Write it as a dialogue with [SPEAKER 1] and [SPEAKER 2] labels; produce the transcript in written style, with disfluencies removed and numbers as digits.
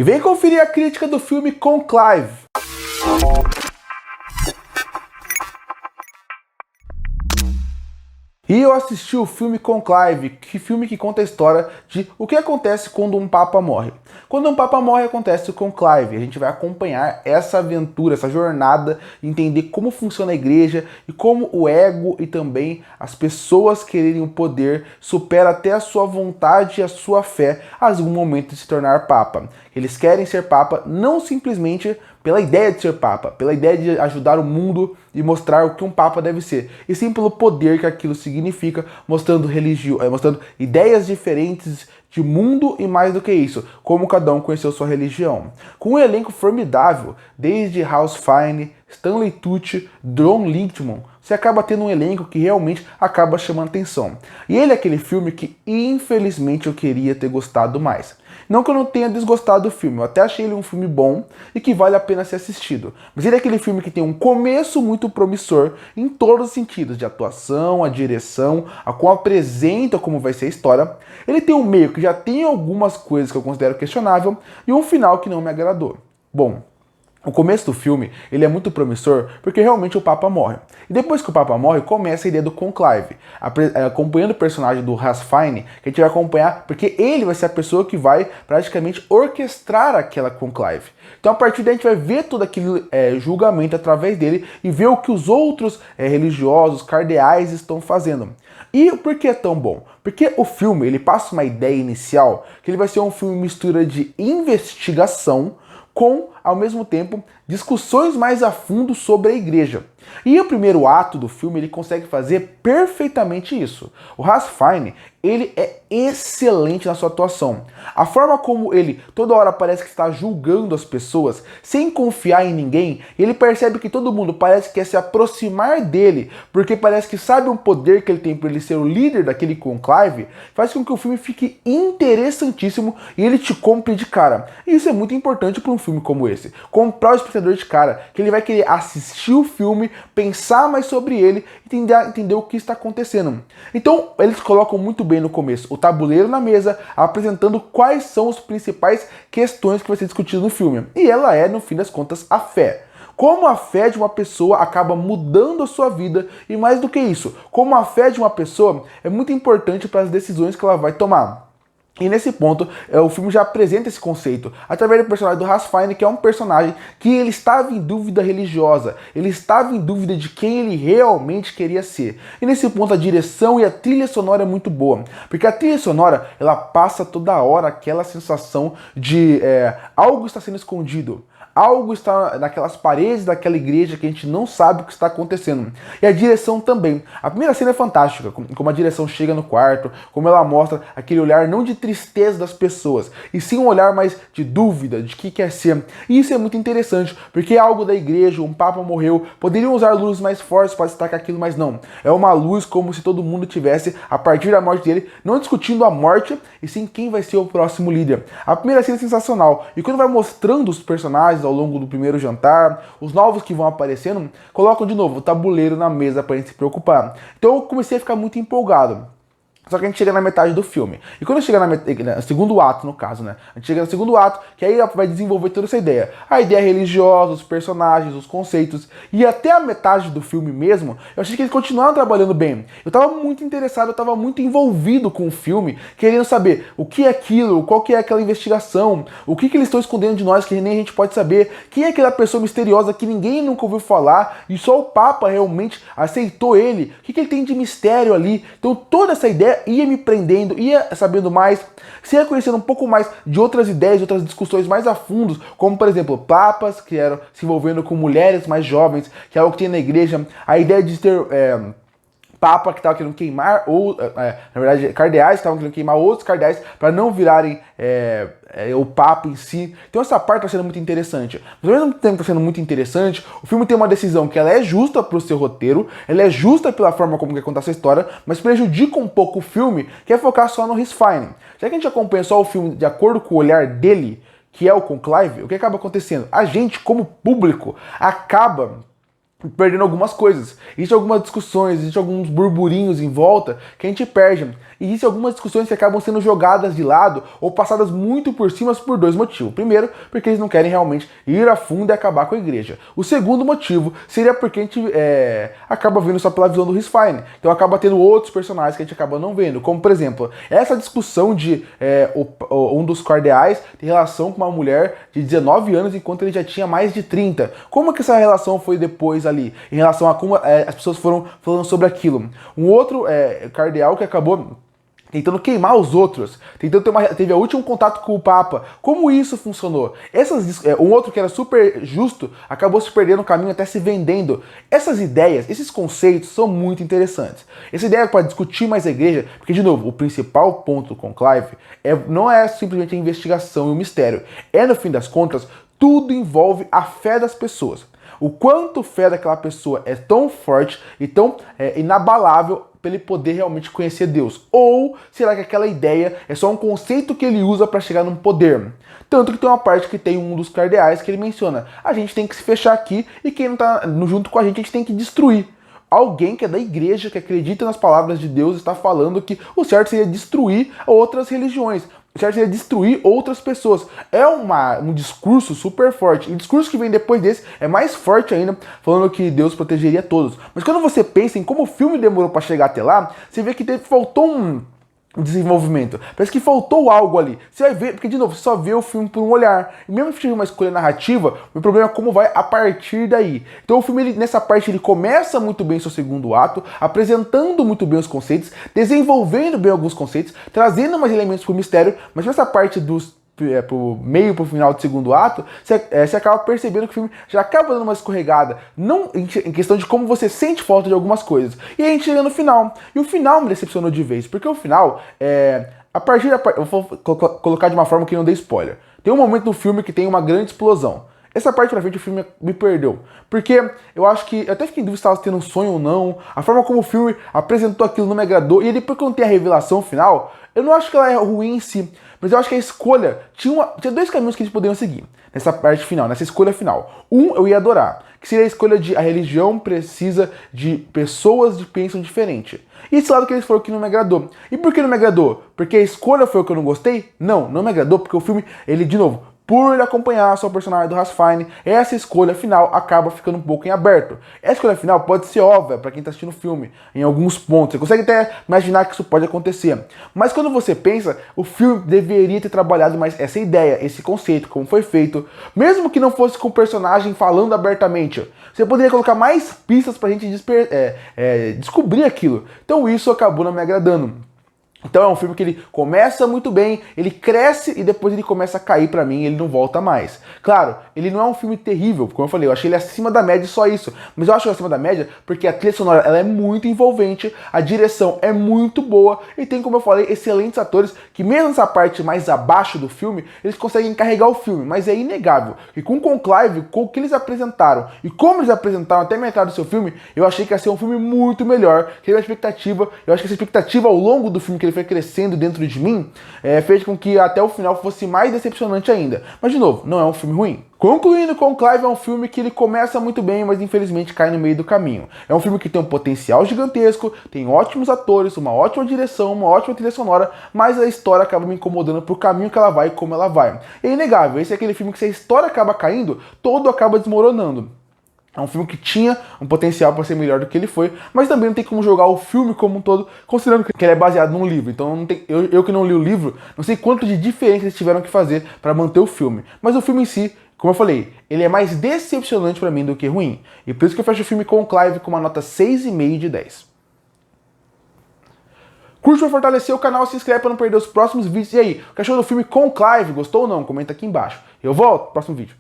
[SPEAKER 1] E vem conferir a crítica do filme Conclave. E eu assisti o filme Conclave, filme que conta a história de o que acontece quando um papa morre. Quando um papa morre, acontece o conclave. A gente vai acompanhar essa aventura, essa jornada, entender como funciona a igreja e como o ego e também as pessoas quererem o poder supera até a sua vontade e a sua fé a algum momento de se tornar papa. Eles querem ser papa não simplesmente pela ideia de ser papa, pela ideia de ajudar o mundo e mostrar o que um papa deve ser, e sim pelo poder que aquilo significa, mostrando ideias diferentes de mundo e mais do que isso, como cada um conheceu sua religião. Com um elenco formidável, desde Ralph Fiennes, Stanley Tucci, John Lithgow, você acaba tendo um elenco que realmente acaba chamando atenção. E ele é aquele filme que, infelizmente, eu queria ter gostado mais. Não que eu não tenha desgostado do filme, eu até achei ele um filme bom e que vale a pena ser assistido. Mas ele é aquele filme que tem um começo muito promissor em todos os sentidos, de atuação, a direção, a como apresenta como vai ser a história. Ele tem um meio que já tem algumas coisas que eu considero questionável e um final que não me agradou. Bom, o começo do filme, ele é muito promissor porque realmente o Papa morre. E depois que o Papa morre, começa a ideia do conclave, acompanhando o personagem do Ralph Fiennes, que a gente vai acompanhar porque ele vai ser a pessoa que vai praticamente orquestrar aquela conclave. Então a partir daí a gente vai ver todo aquele julgamento através dele e ver o que os outros religiosos, cardeais estão fazendo. E por que é tão bom? Porque o filme, ele passa uma ideia inicial que ele vai ser um filme mistura de investigação com, ao mesmo tempo, discussões mais a fundo sobre a igreja. E o primeiro ato do filme, ele consegue fazer perfeitamente isso. O Ralph Fiennes, ele é excelente na sua atuação. A forma como ele toda hora parece que está julgando as pessoas, sem confiar em ninguém, ele percebe que todo mundo parece que quer se aproximar dele, porque parece que sabe o poder que ele tem para ele ser o líder daquele conclave, faz com que o filme fique interessantíssimo e ele te compre de cara. E isso é muito importante para um filme como esse. Comprar o espectador de cara, que ele vai querer assistir o filme, pensar mais sobre ele e entender o que está acontecendo. Então, eles colocam muito bem no começo o tabuleiro na mesa, apresentando quais são as principais questões que vai ser discutidas no filme. E ela é, no fim das contas, a fé. Como a fé de uma pessoa acaba mudando a sua vida e mais do que isso, como a fé de uma pessoa é muito importante para as decisões que ela vai tomar. E nesse ponto, o filme já apresenta esse conceito através do personagem do Ralph Fiennes, que é um personagem que ele estava em dúvida religiosa, ele estava em dúvida de quem ele realmente queria ser. E nesse ponto a direção e a trilha sonora é muito boa, porque a trilha sonora, ela passa toda hora aquela sensação de algo está sendo escondido. Algo está naquelas paredes daquela igreja que a gente não sabe o que está acontecendo. E a direção também. A primeira cena é fantástica, como a direção chega no quarto, como ela mostra aquele olhar não de tristeza das pessoas, e sim um olhar mais de dúvida, de que quer ser. E isso é muito interessante, porque é algo da igreja, um papa morreu, poderiam usar luzes mais fortes para destacar aquilo, mas não. É uma luz como se todo mundo tivesse, a partir da morte dele, não discutindo a morte, e sim quem vai ser o próximo líder. A primeira cena é sensacional, e quando vai mostrando os personagens ao longo do primeiro jantar, os novos que vão aparecendo, colocam de novo o tabuleiro na mesa para a gente se preocupar. Então eu comecei a ficar muito empolgado. Só que a gente chega na metade do filme. E quando chega no segundo ato, no caso, né? A gente chega no segundo ato, que aí vai desenvolver toda essa ideia. A ideia religiosa, os personagens, os conceitos. E até a metade do filme mesmo, eu achei que eles continuaram trabalhando bem. Eu tava muito interessado, eu tava muito envolvido com o filme, querendo saber o que é aquilo, qual que é aquela investigação, o que eles estão escondendo de nós, que nem a gente pode saber, quem é aquela pessoa misteriosa que ninguém nunca ouviu falar, e só o Papa realmente aceitou ele, o que ele tem de mistério ali. Então toda essa ideia ia me prendendo, ia sabendo mais, se ia conhecendo um pouco mais de outras ideias, de outras discussões mais a fundo, como por exemplo, papas que eram se envolvendo com mulheres mais jovens, que é algo que tem na igreja, a ideia de ter papa que estava querendo queimar, ou na verdade cardeais que estavam querendo queimar outros cardeais para não virarem o papa em si. Então essa parte está sendo muito interessante. Mas ao mesmo tempo que está sendo muito interessante, o filme tem uma decisão que ela é justa para o seu roteiro, ela é justa pela forma como quer contar essa história, mas prejudica um pouco o filme, que é focar só no Ralph Fiennes. Já que a gente acompanha só o filme de acordo com o olhar dele, que é o conclave, o que acaba acontecendo? A gente, como público, acaba perdendo algumas coisas. Existem algumas discussões, existem alguns burburinhos em volta que a gente perde. E existem algumas discussões que acabam sendo jogadas de lado ou passadas muito por cima por dois motivos. Primeiro, porque eles não querem realmente ir a fundo e acabar com a igreja. O segundo motivo seria porque a gente acaba vendo só pela visão do Chris Pine. Então acaba tendo outros personagens que a gente acaba não vendo. Como, por exemplo, essa discussão de um dos cardeais tem relação com uma mulher de 19 anos enquanto ele já tinha mais de 30. Como que essa relação foi depois ali? Em relação a como as pessoas foram falando sobre aquilo. Um outro cardeal que acabou tentando queimar os outros, teve o último contato com o Papa. Como isso funcionou? Um outro que era super justo acabou se perdendo no caminho, até se vendendo. Essas ideias, esses conceitos são muito interessantes. Essa ideia para discutir mais a igreja, porque, de novo, o principal ponto do conclave não é simplesmente a investigação e o mistério. No fim das contas, tudo envolve a fé das pessoas. O quanto a fé daquela pessoa é tão forte e tão inabalável para ele poder realmente conhecer Deus? Ou será que aquela ideia é só um conceito que ele usa para chegar num poder? Tanto que tem uma parte que tem um dos cardeais que ele menciona: a gente tem que se fechar aqui e quem não está junto com a gente tem que destruir. Alguém que é da igreja, que acredita nas palavras de Deus, está falando que o certo seria destruir outras religiões. O certo seria destruir outras pessoas. É um discurso super forte. E o discurso que vem depois desse é mais forte ainda, falando que Deus protegeria todos. Mas quando você pensa em como o filme demorou para chegar até lá, você vê que faltou um desenvolvimento. Parece que faltou algo ali. Você vai ver, porque de novo, você só vê o filme por um olhar. E mesmo que tiver uma escolha narrativa, o problema é como vai a partir daí. Então o filme, nessa parte, ele começa muito bem seu segundo ato, apresentando muito bem os conceitos, desenvolvendo bem alguns conceitos, trazendo mais elementos pro mistério, mas nessa parte pro meio, pro final do segundo ato, você acaba percebendo que o filme já acaba dando uma escorregada, não em questão de como você sente falta de algumas coisas. E aí a gente chega no final, e o final me decepcionou de vez, porque o final, eu vou colocar de uma forma que não dê spoiler. Tem um momento no filme que tem uma grande explosão. Essa parte pra frente o filme me perdeu. Porque eu acho que, eu até fiquei em dúvida se estava tendo um sonho ou não. A forma como o filme apresentou aquilo não me agradou. E depois que eu não tenho a revelação final, eu não acho que ela é ruim em si. Mas eu acho que a escolha, tinha dois caminhos que eles poderiam seguir. Nessa parte final, nessa escolha final. Eu ia adorar. Que seria a escolha de a religião precisa de pessoas que pensam diferente. E esse lado que eles falaram que não me agradou. E por que não me agradou? Porque a escolha foi o que eu não gostei? Não me agradou porque o filme, ele, de novo, por ele acompanhar só o personagem do Chris Pine, essa escolha final acaba ficando um pouco em aberto. Essa escolha final pode ser óbvia para quem está assistindo o filme, em alguns pontos. Você consegue até imaginar que isso pode acontecer. Mas quando você pensa, o filme deveria ter trabalhado mais essa ideia, esse conceito, como foi feito. Mesmo que não fosse com o personagem falando abertamente, você poderia colocar mais pistas para a gente descobrir aquilo. Então isso acabou não me agradando. Então é um filme que ele começa muito bem, ele cresce e depois ele começa a cair pra mim e ele não volta mais. Claro, ele não é um filme terrível, como eu falei, eu achei ele acima da média e só isso. Mas eu acho ele acima da média porque a trilha sonora ela é muito envolvente, a direção é muito boa e tem, como eu falei, excelentes atores que mesmo nessa parte mais abaixo do filme, eles conseguem carregar o filme. Mas é inegável que com Conclave, com o que eles apresentaram e como eles apresentaram até metade do seu filme, eu achei que ia ser um filme muito melhor, que a expectativa, eu acho que essa expectativa ao longo do filme que ele foi crescendo dentro de mim, fez com que até o final fosse mais decepcionante ainda. Mas, de novo, não é um filme ruim. Concluindo, Conclave é um filme que ele começa muito bem, mas infelizmente cai no meio do caminho. É um filme que tem um potencial gigantesco, tem ótimos atores, uma ótima direção, uma ótima trilha sonora, mas a história acaba me incomodando pro caminho que ela vai e como ela vai. É inegável, esse é aquele filme que se a história acaba caindo, todo acaba desmoronando. É um filme que tinha um potencial para ser melhor do que ele foi, mas também não tem como jogar o filme como um todo, considerando que ele é baseado num livro. Então não tem, eu que não li o livro, não sei quanto de diferença eles tiveram que fazer para manter o filme. Mas o filme em si, como eu falei, ele é mais decepcionante para mim do que ruim. E por isso que eu fecho o filme Conclave com uma nota 6,5 de 10. Curte para fortalecer o canal, se inscreve para não perder os próximos vídeos. E aí, o que achou do filme Conclave? Gostou ou não? Comenta aqui embaixo. Eu volto no próximo vídeo.